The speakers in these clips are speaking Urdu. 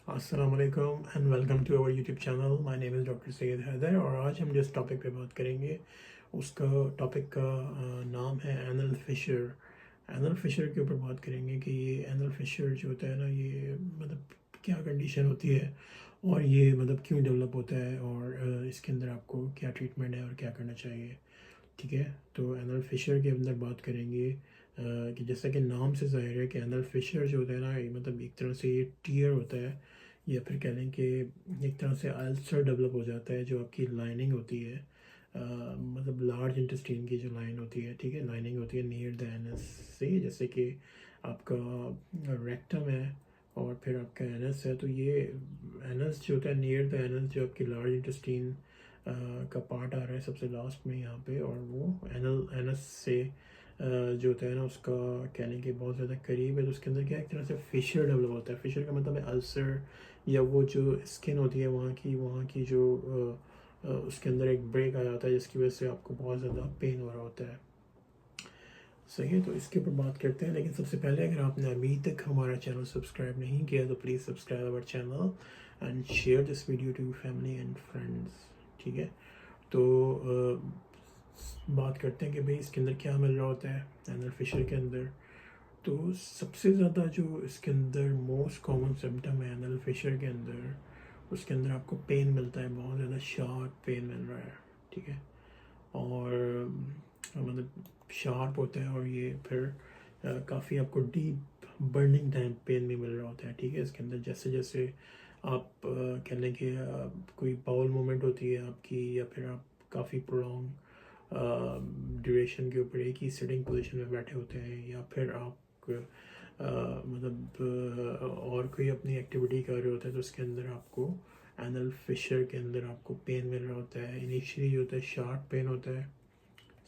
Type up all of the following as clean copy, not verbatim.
السلام علیکم and welcome to our YouTube channel. My name is doctor Syed Haider اور آج ہم جس ٹاپک پہ بات کریں گے اس کا ٹاپک کا نام ہے اینل فشر. اینل فشر کے اوپر بات کریں گے کہ یہ اینل فشر جو ہوتا ہے نا، یہ مطلب کیا کنڈیشن ہوتی ہے اور یہ مطلب کیوں ڈیولپ ہوتا ہے اور اس کے اندر آپ کو کیا ٹریٹمنٹ ہے اور کیا کرنا چاہیے. ٹھیک ہے، تو اینل فشر کے اندر بات کریں گے کہ جیسا کہ نام سے ظاہر ہے کہ اینل فشر جو ہوتا ہے نا، یہ مطلب ایک طرح سے یہ ٹیئر ہوتا ہے یا پھر کہہ لیں کہ ایک طرح سے السر ڈیولپ ہو جاتا ہے جو آپ کی لائننگ ہوتی ہے، مطلب لارج انٹسٹین کی جو لائن ہوتی ہے، ٹھیک ہے، لائننگ ہوتی ہے نیئر دا اینس سے. جیسے کہ آپ کا ریکٹم ہے اور پھر آپ کا اینس ہے، تو یہ اینس جو ہوتا ہے نیئر دا اینس، جو آپ کی لارج انٹسٹین کا پارٹ آ رہا ہے سب سے لاسٹ میں یہاں پہ، اور وہ اینس سے جو ہوتا ہے نا اس کا کہہ لیں کہ بہت زیادہ قریب ہے. تو اس کے اندر کیا ایک طرح سے فشر ڈیولپ ہوتا ہے. فشر کا مطلب ہے السر، یا وہ جو اسکن ہوتی ہے وہاں کی جو اس کے اندر ایک بریک آ جاتا ہے جس کی وجہ سے آپ کو بہت زیادہ پین ہو رہا ہوتا ہے. صحیح ہے، تو اس کے اوپر بات کرتے ہیں. لیکن سب سے پہلے اگر آپ نے ابھی تک ہمارا چینل سبسکرائب نہیں کیا تو please subscribe our channel and share this video to family and friends. ٹھیک ہے، تو بات کرتے ہیں کہ بھئی اس کے اندر کیا مل رہا ہوتا ہے اینل فشر کے اندر. تو سب سے زیادہ جو اس کے اندر موسٹ کامن سمٹم ہے اینل فشر کے اندر، اس کے اندر آپ کو پین ملتا ہے، بہت زیادہ شارپ پین مل رہا ہے. ٹھیک ہے، اور مطلب شارپ ہوتا ہے، اور یہ پھر کافی آپ کو ڈیپ برننگ ٹائم پین بھی مل رہا ہوتا ہے. ٹھیک ہے، اس کے اندر جیسے جیسے آپ کہہ لیں کہ کوئی باؤل مومنٹ ہوتی ہے آپ کی، یا پھر آپ کافی پرولونگ ڈیوریشن کے اوپر ایک ہی سٹنگ پوزیشن میں بیٹھے ہوتے ہیں، یا پھر آپ مطلب اور کوئی اپنی ایکٹیویٹی کر رہے ہوتے ہیں، تو اس کے اندر آپ کو اینل فشر کے اندر آپ کو پین مل رہا ہوتا ہے. انیشلی جو ہوتا ہے شارپ پین ہوتا ہے،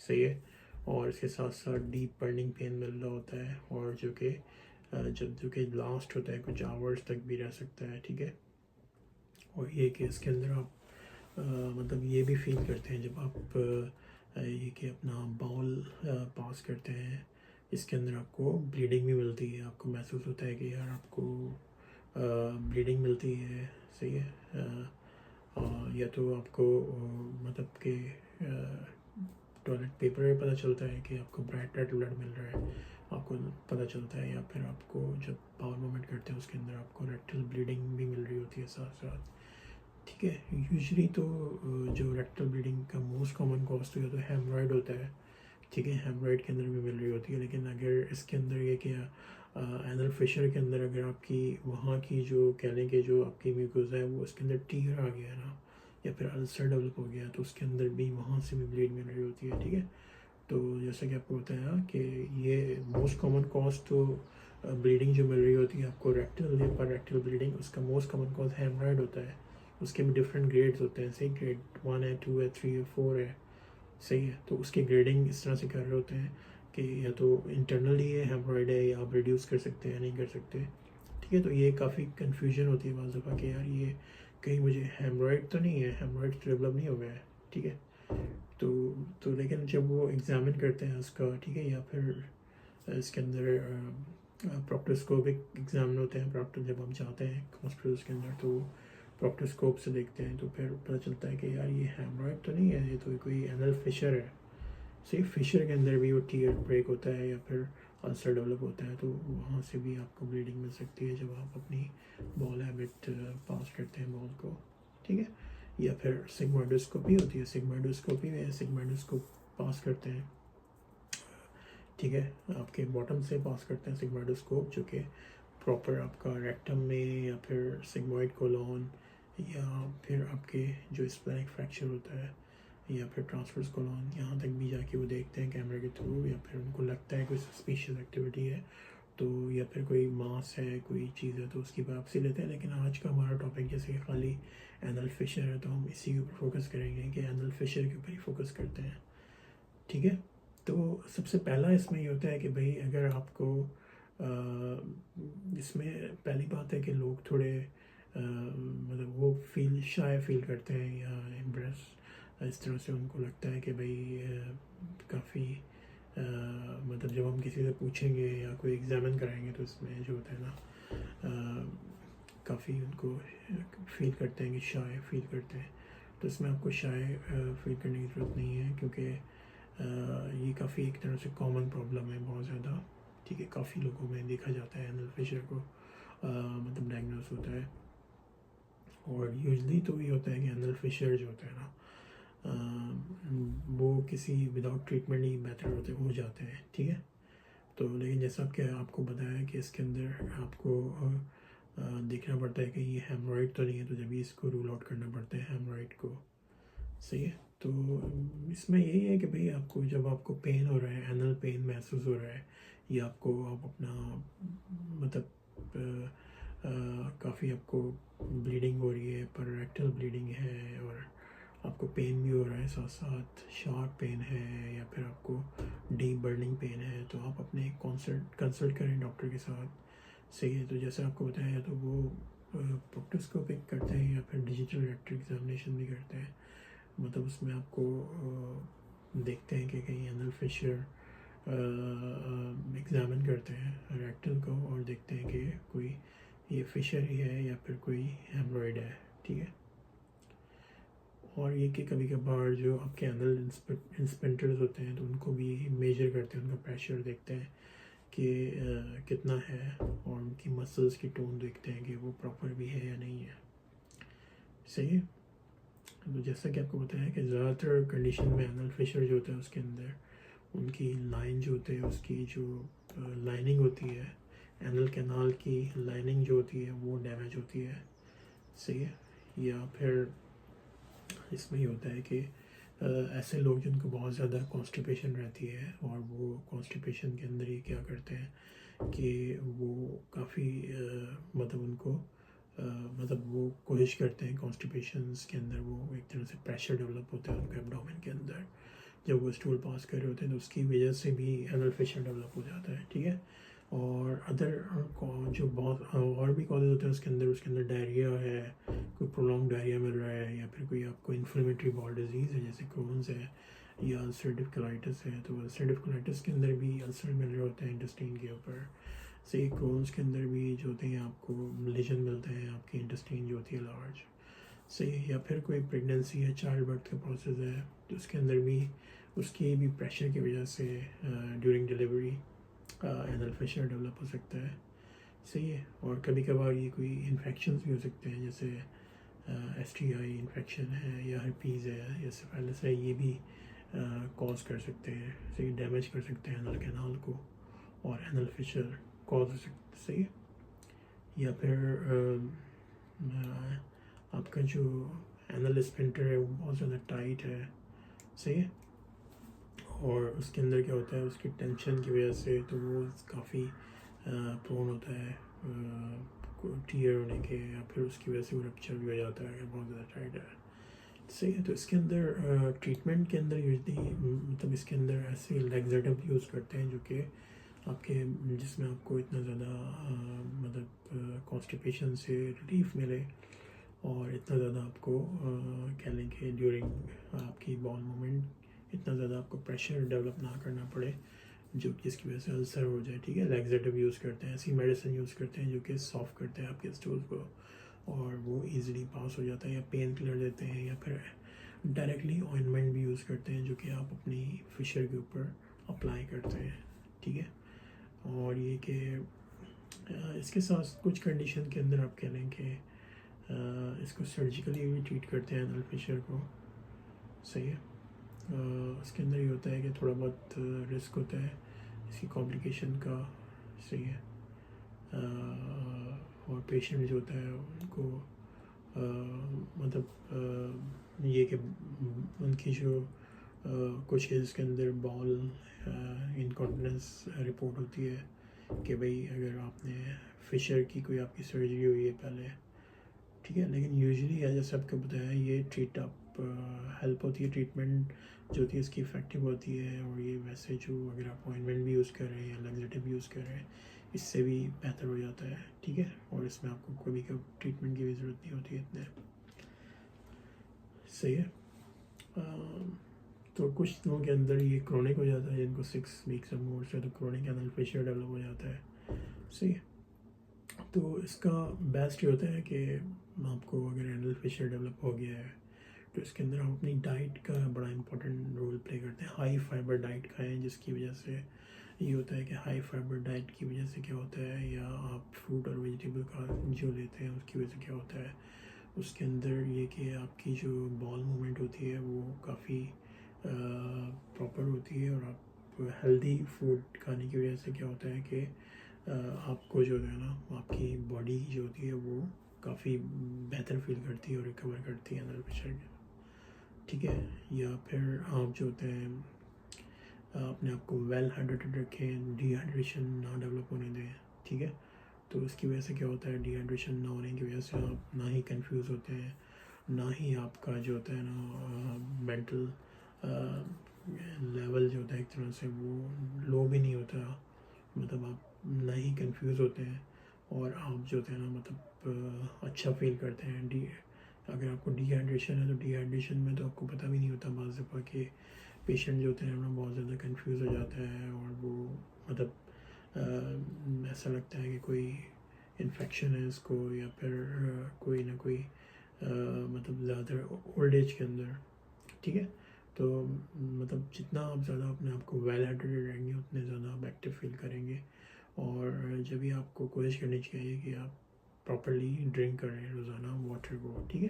صحیح ہے، اور اس کے ساتھ ساتھ ڈیپ برننگ پین مل رہا ہوتا ہے، اور جو کہ لاسٹ ہوتا ہے کچھ آورس تک بھی رہ سکتا ہے. ٹھیک ہے، اور یہ کہ اس کے اندر آپ مطلب یہ بھی فیل کرتے ہیں جب آپ یہ کہ اپنا باؤل پاس کرتے ہیں، اس کے اندر آپ کو بلیڈنگ بھی ملتی ہے. آپ کو محسوس ہوتا ہے کہ یار آپ کو بلیڈنگ ملتی ہے. صحیح ہے، یا تو آپ کو مطلب کہ ٹوائلٹ پیپر میں پتہ چلتا ہے کہ آپ کو برائٹ ریڈ بلڈ مل رہا ہے، آپ کو پتہ چلتا ہے، یا پھر آپ کو جب باؤل مومنٹ کرتے ہیں اس کے اندر آپ کو ریکٹل بلیڈنگ بھی مل رہی ہوتی ہے ساتھ ساتھ. ٹھیک ہے، یوزلی تو جو ریکٹل بلیڈنگ کا موسٹ کامن کاز تو یہ تو ہیمرائڈ ہوتا ہے. ٹھیک ہے، ہیمرائڈ کے اندر بھی مل رہی ہوتی ہے. لیکن اگر اس کے اندر یہ کہ اینل فشر کے اندر اگر آپ کی وہاں کی جو کہہ لیں کہ جو آپ کی میوکوزا ہے وہ اس کے اندر ٹیئر آ گیا نا، یا پھر السر ڈیولپ ہو گیا، تو اس کے اندر بھی وہاں سے بھی بلیڈ مل رہی ہوتی ہے. ٹھیک ہے، تو جیسا کہ آپ کو بتایا کہ یہ موسٹ کامن کاز تو بلیڈنگ جو مل رہی ہوتی ہے آپ کو ریکٹل یا پر ریکٹل بلیڈنگ، اس کا موسٹ کامن کاز ہیمرائڈ ہوتا ہے. اس کے بھی ڈفرینٹ گریڈز ہوتے ہیں، صحیح، گریڈ 1 ہے، 2 ہے، 3 ہے، 4 ہے. صحیح ہے، تو اس کی گریڈنگ اس طرح سے کر رہے ہوتے ہیں کہ یا تو انٹرنلی ہے ہیمرائڈ ہے، یا آپ ریڈیوس کر سکتے ہیں، نہیں کر سکتے. ٹھیک ہے، تو یہ کافی کنفیوژن ہوتی ہے بعض دفعہ کہ یار یہ کہیں مجھے ہیمرائڈ تو نہیں ہے، ہیمرائڈ ڈیولپ نہیں ہو گیا ہے. ٹھیک ہے، تو لیکن جب وہ ایگزامن کرتے ہیں اس کا، ٹھیک ہے، یا پھر اس کے اندر پروکٹوسکوپک ایگزامن ہوتے ہیں، پروکٹر جب ہم جاتے ہیں ہاسپٹلس کے اندر تو پروکٹوسکوپ سے دیکھتے ہیں، تو پھر پتہ چلتا ہے کہ یار یہ ہیمرائڈ تو نہیں ہے، یہ تو کوئی اینل فشر ہے. صحیح، فشر کے اندر بھی وہ ٹیئر بریک ہوتا ہے یا پھر السر ڈیولپ ہوتا ہے، تو وہاں سے بھی آپ کو بلیڈنگ مل سکتی ہے جب آپ اپنی بال ہیبٹ پاس کرتے ہیں بال کو. ٹھیک ہے، یا پھر سگموڈوسکوپی ہوتی ہے، سگموڈوسکوپی میں سگموڈوسکوپ پاس کرتے ہیں. ٹھیک ہے، آپ کے باٹم سے پاس کرتے ہیں سگموڈوسکوپ، جو کہ پراپر آپ کا ریکٹم میں یا پھر سگموئڈ کولون، یا پھر آپ کے جو اسپلینک فریکچر ہوتا ہے، یا پھر ٹرانسفرس کولون، یہاں تک بھی جا کے وہ دیکھتے ہیں کیمرے کے تھرو. یا پھر ان کو لگتا ہے کوئی سسپیشیس ایکٹیویٹی ہے تو، یا پھر کوئی ماس ہے، کوئی چیز ہے، تو اس کی باپسی لیتے ہیں. لیکن آج کا ہمارا ٹاپک جیسے کہ خالی اینل فشر ہے، تو ہم اسی کے اوپر فوکس کریں گے کہ اینل فشر کے اوپر ہی فوکس کرتے ہیں. ٹھیک ہے، تو سب سے پہلا اس میں یہ ہوتا ہے کہ بھئی اگر آپ کو اس میں پہلی بات ہے کہ لوگ تھوڑے مطلب وہ شائع فیل کرتے ہیں یا امپریس، اس طرح سے ان کو لگتا ہے کہ بھئی کافی مطلب جب ہم کسی سے پوچھیں گے یا کوئی ایگزامن کرائیں گے تو اس میں جو ہوتا ہے نا کافی ان کو فیل کرتے ہیں کہ شائع فیل کرتے ہیں. تو اس میں آپ کو شائع فیل کرنے کی ضرورت نہیں ہے، کیونکہ یہ کافی ایک طرح سے کامن پرابلم ہے بہت زیادہ. ٹھیک ہے، کافی لوگوں میں دیکھا جاتا ہے اینل فشر کو مطلب ڈائگنوز ہوتا ہے. اور یوزلی تو یہ ہوتا ہے کہ اینل فشر جو ہوتا ہے نا وہ کسی وداؤٹ ٹریٹمنٹ ہی بہتر ہو جاتے ہیں. ٹھیک ہے، تو لیکن جیسا کہ آپ کو بتایا کہ اس کے اندر آپ کو دیکھنا پڑتا ہے کہ یہ ہیمورائڈ تو نہیں ہے، تو جب بھی اس کو رول آؤٹ کرنا پڑتا ہے ہیمورائڈ کو. صحیح ہے، تو اس میں یہی ہے کہ بھئی آپ کو جب آپ کو پین ہو رہا ہے، اینل پین محسوس ہو رہا ہے، یا آپ اپنا مطلب کافی آپ کو بلیڈنگ ہو رہی ہے، پر ریکٹل بلیڈنگ ہے، اور آپ کو پین بھی ہو رہا ہے، ساتھ ساتھ شارپ پین ہے، یا پھر آپ کو ڈیپ برننگ پین ہے، تو آپ اپنے کنسلٹ کریں ڈاکٹر کے ساتھ. صحیح ہے، تو جیسے آپ کو بتایا تو وہ پروکٹوسکوپک کرتے ہیں یا پھر ڈیجیٹل ریکٹر ایگزامینیشن بھی کرتے ہیں. مطلب اس میں آپ کو دیکھتے ہیں کہ کہیں اینل فشر ایگزامن کرتے ہیں ریکٹل کو، اور دیکھتے ہیں کہ کوئی یہ فشر ہی ہے یا پھر کوئی ہیمورائڈ ہے. ٹھیک ہے، اور یہ کہ کبھی کبھار جو آپ کے اینل انسپینٹرز ہوتے ہیں تو ان کو بھی میجر کرتے ہیں، ان کا پریشر دیکھتے ہیں کہ کتنا ہے، اور ان کی مسلس کی ٹون دیکھتے ہیں کہ وہ پراپر بھی ہے یا نہیں ہے. صحیح ہے، تو جیسا کہ آپ کو بتایا کہ زیادہ تر کنڈیشن میں اینل فشر جو ہوتا ہے اس کے اندر ان کی لائن جو ہوتے ہیں، اس کی جو لائننگ ہوتی ہے، اینل کینال کی لائننگ جو ہوتی ہے وہ ڈیمیج ہوتی ہے. صحیح ہے، یا پھر اس میں یہ ہوتا ہے کہ ایسے لوگ جن کو بہت زیادہ کانسٹیپیشن رہتی ہے، اور وہ کانسٹیپیشن کے اندر ہی کیا کرتے ہیں کہ وہ کافی مطلب ان کو مطلب وہ کوشش کرتے ہیں کانسٹیپیشنس کے اندر، وہ ایک طرح سے پریشر ڈیولپ ہوتا ہے ان کے ایبڈومن کے اندر جب وہ اسٹول پاس کر رہے ہوتے ہیں، تو اس کی وجہ سے بھی اینل فشر ڈیولپ ہو جاتا ہے. ٹھیک ہے، اور ادر جو بہت اور بھی کازز ہوتے ہیں اس کے اندر ڈائریا ہے، کوئی پرولونگ ڈائریا مل رہا ہے، یا پھر کوئی آپ کو انفلیمیٹری باؤل ڈیزیز ہے جیسے کرونز ہے، یا السریٹیو کولائٹس ہے. تو السریٹیو کولائٹس کے اندر بھی السر مل رہے ہوتے ہیں انٹسٹین کے اوپر. صحیح، کرونز کے اندر بھی جو ہوتے ہیں آپ کو لیجن ملتے ہیں آپ کی انٹسٹین جو ہوتی ہے لارج. صحیح، یا پھر کوئی پریگننسی ہے، چائلڈ برتھ کا پروسیس ہے، تو اس کے اندر بھی اس کی بھی پریشر کی وجہ سے ڈیورنگ ڈیلیوری اینل فشر ڈیولپ ہو سکتا ہے. صحیح ہے، اور کبھی کبھار یہ کوئی انفیکشنز بھی ہو سکتے ہیں، جیسے ایس ٹی آئی انفیکشن ہے، یا ہرپیز ہے، یا سفیلس ہے، یہ بھی کاز کر سکتے ہیں. صحیح، ڈیمیج کر سکتے ہیں اینل کینال کو، اور اینل فشر کاز ہو سکتا. صحیح، یا پھر آپ کا جو اینل اسپنٹر ہے وہ بہت زیادہ ٹائٹ ہے. صحیح ہے، اور اس کے اندر کیا ہوتا ہے اس کی ٹینشن کی وجہ سے تو وہ کافی پرون ہوتا ہے ٹیئر ہونے کے، یا پھر اس کی وجہ سے وہ رپچر بھی ہو جاتا ہے اگر بہت زیادہ ٹائٹ ہے. صحیح ہے، تو اس کے اندر ٹریٹمنٹ کے اندر یوزلی مطلب اس کے اندر ایسے لیگزیٹو یوز کرتے ہیں جو کہ آپ کے جس میں آپ کو اتنا زیادہ مطلب کانسٹیپیشن سے ریلیف ملے، اور اتنا زیادہ آپ کو کہہ لیں کہ ڈیورنگ آپ کی باؤل مومنٹ اتنا زیادہ آپ کو پریشر ڈیولپ نہ کرنا پڑے جو جس کی وجہ سے السر ہو جائے. ٹھیک ہے، لیگزیٹو یوز کرتے ہیں، ایسی میڈیسن یوز کرتے ہیں جو کہ سافٹ کرتے ہیں آپ کے اسٹول کو، اور وہ ایزیلی پاس ہو جاتا ہے. یا پین کلر دیتے ہیں، یا پھر ڈائریکٹلی آئنمنٹ بھی یوز کرتے ہیں جو کہ آپ اپنی فشر کے اوپر اپلائی کرتے ہیں. ٹھیک ہے، اور یہ کہ اس کے ساتھ کچھ کنڈیشن کے اندر آپ کہہ لیں کہ اس کو سرجیکلی بھی ٹریٹ کرتے ہیں اینل فشر کو. صحیح ہے، اس کے اندر یہ ہوتا ہے کہ تھوڑا بہت رسک ہوتا ہے اس کی کمپلیکیشن کا. صحیح ہے، اور پیشنٹ جو ہوتا ہے ان کو مطلب یہ کہ ان کی جو کچھ کیسز کے اندر باؤل انکانٹیننس رپورٹ ہوتی ہے کہ بھئی اگر آپ نے فشر کی کوئی آپ کی سرجری ہوئی ہے پہلے. ٹھیک ہے، لیکن یوزلی جیسے آپ کو بتایا یہ ٹریٹ اپ ہیلپ ہوتی ہے، ٹریٹمنٹ جو ہوتی ہے اس کی افیکٹو ہوتی ہے. اور یہ ویسے جو اگر آپ آئنمنٹ بھی یوز کر رہے ہیں یا لیگزیٹو بھی یوز کر رہے ہیں اس سے بھی بہتر ہو جاتا ہے. ٹھیک ہے، اور اس میں آپ کو کبھی ٹریٹمنٹ کی بھی ضرورت نہیں ہوتی ہے اتنے. صحیح ہے، تو کچھ دنوں کے اندر یہ کرونک ہو جاتا ہے جن کو 6 ویکس اور مور سے تو کرونک اینل فشر ڈیولپ ہو جاتا ہے. صحیح ہے، تو اس کا بیسٹ یہ ہوتا ہے کہ آپ کو اگر اینل فشر ڈیولپ ہو گیا ہے تو اس کے اندر آپ اپنی ڈائٹ کا بڑا امپورٹنٹ رول پلے کرتے ہیں. ہائی فائبر ڈائٹ کھائیں, جس کی وجہ سے یہ ہوتا ہے کہ ہائی فائبر ڈائٹ کی وجہ سے کیا ہوتا ہے, یا آپ فروٹ اور ویجیٹیبل کا جو لیتے ہیں اس کی وجہ سے کیا ہوتا ہے, اس کے اندر یہ کہ آپ کی جو بال موومنٹ ہوتی ہے وہ کافی پراپر ہوتی ہے, اور آپ ہیلدی فوڈ کھانے کی وجہ سے کیا ہوتا ہے کہ آپ کو جو ہے نا آپ کی باڈی جو ہوتی ہے وہ کافی بہتر فیل کرتی ہے اور ریکور کرتی ہے اینل فشر کے. ٹھیک ہے, یا پھر آپ جو ہوتے ہیں اپنے آپ کو ویل ہائڈریٹڈ رکھیں, ڈی ہائیڈریشن نہ ڈیولپ ہونے دیں. ٹھیک ہے, تو اس کی وجہ سے کیا ہوتا ہے, ڈی ہائیڈریشن نہ ہونے کی وجہ سے آپ نہ ہی کنفیوز ہوتے ہیں, نہ ہی آپ کا جو ہوتا ہے نا مینٹل لیول جو ہوتا ہے ایک طرح سے وہ لو بھی نہیں ہوتا, مطلب آپ نہ ہی کنفیوز ہوتے ہیں, اور آپ جو ہوتے ہیں نا مطلب اچھا فیل کرتے ہیں. اگر آپ کو ڈی ہائیڈریشن ہے تو ڈی ہائیڈریشن میں تو آپ کو پتہ بھی نہیں ہوتا بعض دفعہ کہ پیشنٹ جو ہوتے ہیں نا بہت زیادہ کنفیوز ہو جاتا ہے, اور وہ مطلب ایسا لگتا ہے کہ کوئی انفیکشن ہے اس کو, یا پھر کوئی نہ کوئی مطلب زیادہ اولڈ ایج کے اندر. ٹھیک ہے, تو مطلب جتنا آپ زیادہ اپنے آپ کو ویل ہائیڈریٹڈ رہیں گے اتنے زیادہ آپ ایکٹیو فیل کریں گے, اور جب بھی آپ کو کوشش کرنی چاہیے کہ آپ پراپرلی ڈرنک کریں روزانہ واٹر کو. ٹھیک ہے,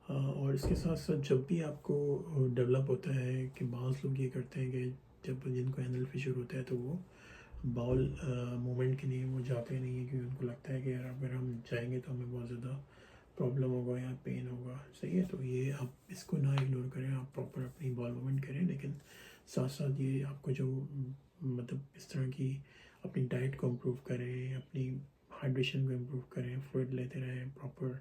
اور اس کے ساتھ ساتھ جب بھی آپ کو ڈیولپ ہوتا ہے کہ بعض لوگ یہ کرتے ہیں کہ جب جن کو اینل فشر ہوتا ہے تو وہ باؤل موومنٹ کے لیے وہ جاتے نہیں ہیں, کیونکہ ان کو لگتا ہے کہ یار اگر ہم جائیں گے تو ہمیں بہت زیادہ پرابلم ہوگا یا پین ہوگا. صحیح ہے, تو یہ آپ اس کو نہ اگنور کریں, آپ پراپر اپنی بال موومنٹ کریں, لیکن ساتھ ساتھ یہ آپ کو جو مطلب اس طرح کی اپنی ڈائٹ کو امپروو کریں, اپنی ہائیڈریشن کو امپروو کریں, فلوئڈ لیتے رہیں پراپر,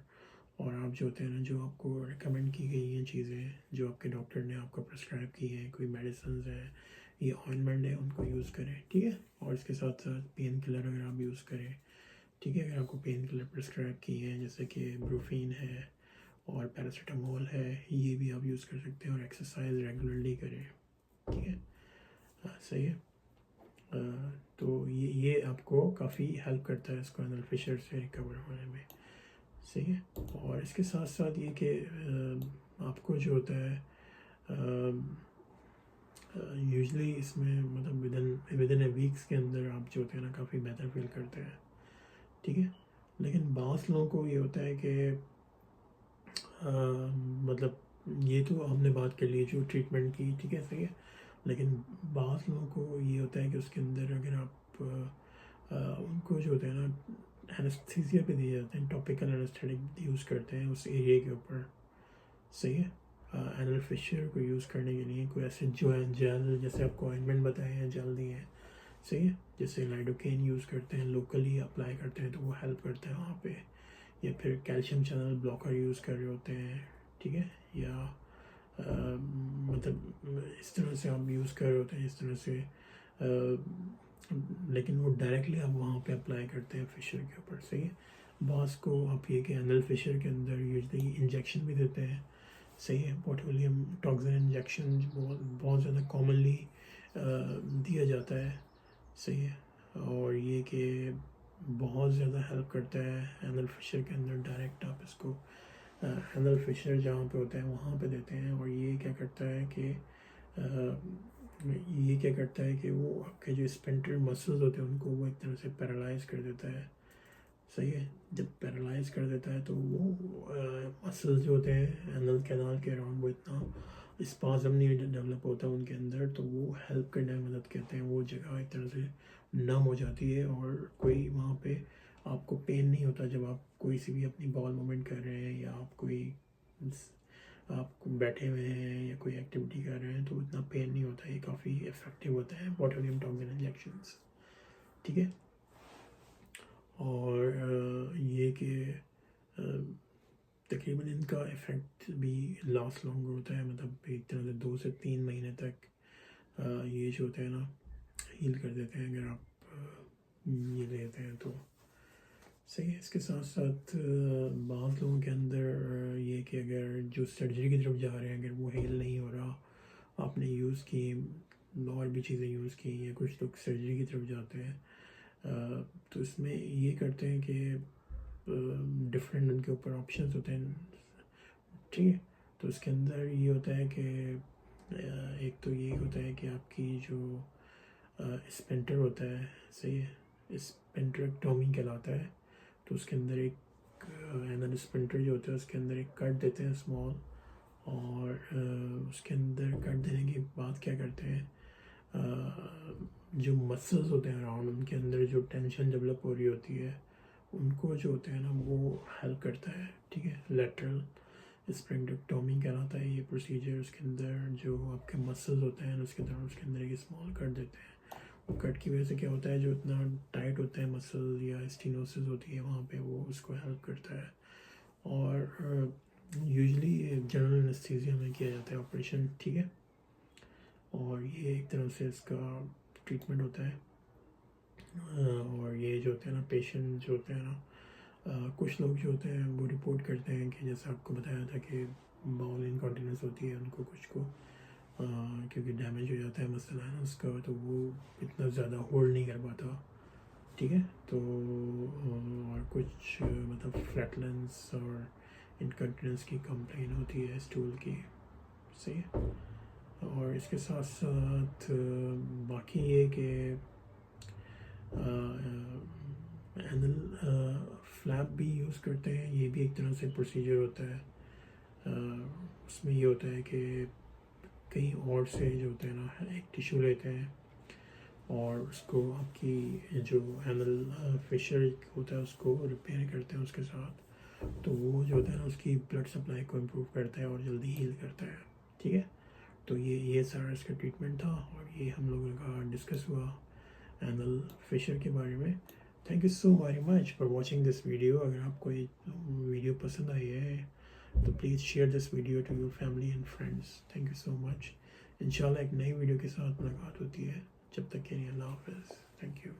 اور آپ جو ہوتے ہیں نا جو آپ کو ریکمینڈ کی گئی ہیں چیزیں جو آپ کے ڈاکٹر نے آپ کو پرسکرائب کی ہیں, کوئی میڈیسنز ہیں, یہ آئنمنٹ ہے, ان کو یوز کریں. ٹھیک ہے, اور اس کے ساتھ ساتھ پین کلر اگر آپ یوز کریں. ٹھیک ہے, اگر آپ کو پین کلر پرسکرائب کی ہیں جیسے کہ بروفین ہے اور پیراسیٹامول ہے, یہ بھی آپ یوز کر سکتے ہیں, اور ایکسرسائز ریگولرلی کریں. ٹھیک ہے, صحیح ہے. تو یہ آپ کو کافی ہیلپ کرتا ہے اس کو اینل فشر سے ریکور ہونے میں. صحیح ہے, اور اس کے ساتھ ساتھ یہ کہ آپ کو جو ہوتا ہے یوزلی اس میں مطلب ودن اے ویکس کے اندر آپ جو ہوتے ہیں نا کافی بہتر فیل کرتے ہیں. ٹھیک ہے, لیکن بعض لوگوں کو یہ ہوتا ہے کہ مطلب یہ تو ہم نے بات کر لی جو ٹریٹمنٹ کی. ٹھیک ہے, صحیح ہے, لیکن بعض لوگوں کو یہ ہوتا ہے کہ اس کے اندر اگر آپ ان کو جو ہوتا ہے نا اینستھیزیا پہ دیے جاتے ہیں, ٹاپیکل اینستھیٹک یوز کرتے ہیں اس ایریا کے اوپر. صحیح ہے, اینل فشر کو یوز کرنے کے لیے کوئی ایسے جو ہے جیل, جیسے آپ کو آئنمنٹ بتائے ہیں, جیل دیے ہیں. صحیح ہے, جیسے لائڈوکین یوز کرتے ہیں, لوکلی اپلائی کرتے ہیں تو وہ ہیلپ کرتا ہے وہاں پہ, یا پھر کیلشیم چینل بلاکر یوز کر رہے ہوتے ہیں. ٹھیک ہے, یا مطلب اس طرح سے آپ یوز کر رہے ہوتے ہیں اس طرح سے, لیکن وہ ڈائریکٹلی آپ وہاں پہ اپلائی کرتے ہیں فشر کے اوپر. صحیح ہے, بعض کو آپ یہ کہ اینل فشر کے اندر یوزلی انجیکشن بھی دیتے ہیں. صحیح ہے, بوٹولیم ٹاکسن انجیکشن بہت زیادہ کامنلی دیا جاتا ہے. صحیح ہے, اور یہ کہ بہت زیادہ ہیلپ کرتا ہے اینل فشر کے اندر. ڈائریکٹ آپ اس کو اینل فشر جہاں پہ ہوتا ہے وہاں پہ دیتے ہیں, اور یہ کیا کرتا ہے کہ وہ آپ کے جو اسپینٹر مسلز ہوتے ہیں ان کو وہ ایک طرح سے پیرالائز کر دیتا ہے. صحیح ہے, جب پیرالائز کر دیتا ہے تو وہ مسلز جو ہوتے ہیں اینل کینال کے اراؤنڈ وہ اتنا اسپازم نہیں ڈیولپ ہوتا ان کے اندر, تو وہ ہیلپ کرنے میں مدد کرتے ہیں. وہ جگہ ایک طرح سے نم ہو جاتی ہے, اور کوئی وہاں پہ آپ کو پین نہیں ہوتا جب آپ کوئی سی بھی اپنی بال موومنٹ کر رہے ہیں, یا آپ بیٹھے ہوئے ہیں یا کوئی ایکٹیویٹی کر رہے ہیں, تو اتنا پین نہیں ہوتا. یہ کافی افیکٹو ہوتا ہے بوٹولیم ٹاکسن انجیکشنز. ٹھیک ہے, اور یہ کہ تقریباً ان کا افیکٹ بھی لاسٹ لانگ ہوتا ہے, مطلب ایک طرح سے 2 سے 3 مہینے تک یہ جو ہوتا ہے نا ہیل کر دیتے ہیں اگر آپ یہ لیتے ہیں تو. صحیح ہے, اس کے ساتھ ساتھ بعض لوگوں کے اندر یہ کہ اگر جو سرجری کی طرف جا رہے ہیں اگر وہ ہیل نہیں ہو رہا, آپ نے یوز کی اور بھی چیزیں یوز کی, یا کچھ لوگ سرجری کی طرف جاتے ہیں تو اس میں یہ کرتے ہیں کہ ڈفرینٹ ان کے اوپر آپشنس ہوتے ہیں، ٹھیک ہے. تو اس کے اندر یہ ہوتا ہے کہ ایک تو یہ ہوتا ہے کہ آپ کی جو اسپینٹر ہوتا ہے، صحیح ہے، اسپینٹریکٹومی کہلاتا ہے. تو اس کے اندر ایک اینل اسپینٹر جو ہوتا ہے اس کے اندر ایک کٹ دیتے ہیں اسمال، اور اس کے اندر کٹ دینے کے بعد کیا کرتے ہیں، جو مسلز ہوتے ہیں اراؤنڈ، ان کے اندر جو ٹینشن ڈیولپ ہو رہی ہوتی ہے ان کو جو ہوتے ہیں نا وہ ہیلپ کرتا ہے، ٹھیک ہے. لیٹرل اسپینٹریکٹومی کہلاتا ہے یہ پروسیجر. اس کے اندر جو آپ کے مسلز ہوتے ہیں اس کے اندر ایک اسمال کٹ دیتے ہیں. وہ کٹ کی وجہ سے کیا ہوتا ہے، جو اتنا ٹائٹ ہوتا ہے مسل یا اسٹینوسس ہوتی ہے وہاں پہ، وہ اس کو ہیلپ کرتا ہے. اور یوزلی جنرل انستھیزیا میں کیا جاتا ہے آپریشن، ٹھیک ہے. اور یہ ایک طرح سے اس کا ٹریٹمنٹ ہوتا ہے. اور یہ جو ہوتے ہیں نا پیشنٹ جو ہوتے ہیں نا، کچھ لوگ جو ہوتے ہیں وہ رپورٹ کرتے ہیں کہ جیسے آپ کو بتایا تھا کہ باؤل انکانٹیننس ہوتی ہے ان کو، کچھ کو کیونکہ ڈیمیج ہو جاتا ہے مسئلہ ہے نا اس کا، تو وہ اتنا زیادہ ہولڈ نہیں کر پاتا، ٹھیک ہے. تو اور کچھ مطلب فلیٹلنس اور انکنٹیننس کی کمپلین ہوتی ہے اسٹول کی، صحیح ہے. اور اس کے ساتھ ساتھ باقی یہ کہ اینل فلیپ بھی یوز کرتے ہیں. یہ بھی ایک طرح سے پروسیجر ہوتا ہے. اس میں یہ ہوتا ہے کہ کئی اور سے جو ہوتے ہیں نا ایک ٹیشو لیتے ہیں اور اس کو آپ کی جو اینل فشر ہوتا ہے اس کو ریپیئر کرتے ہیں اس کے ساتھ. تو وہ جو ہوتا ہے نا اس کی بلڈ سپلائی کو امپروو کرتا ہے اور جلدی ہیل کرتا ہے، ٹھیک ہے. تو یہ سارا اس کا ٹریٹمنٹ تھا، اور یہ ہم لوگوں کا ڈسکس ہوا اینل فشر کے بارے میں. Thank you so very much for watching this video. اگر آپ کو یہ ویڈیو پسند آئی ہے تو please share this video to your family and friends. Thank you so much. انشاءاللہ ایک نئی ویڈیو کے ساتھ ملاقات ہوتی ہے. جب تک کے لیے اللہ حافظ. Thank you.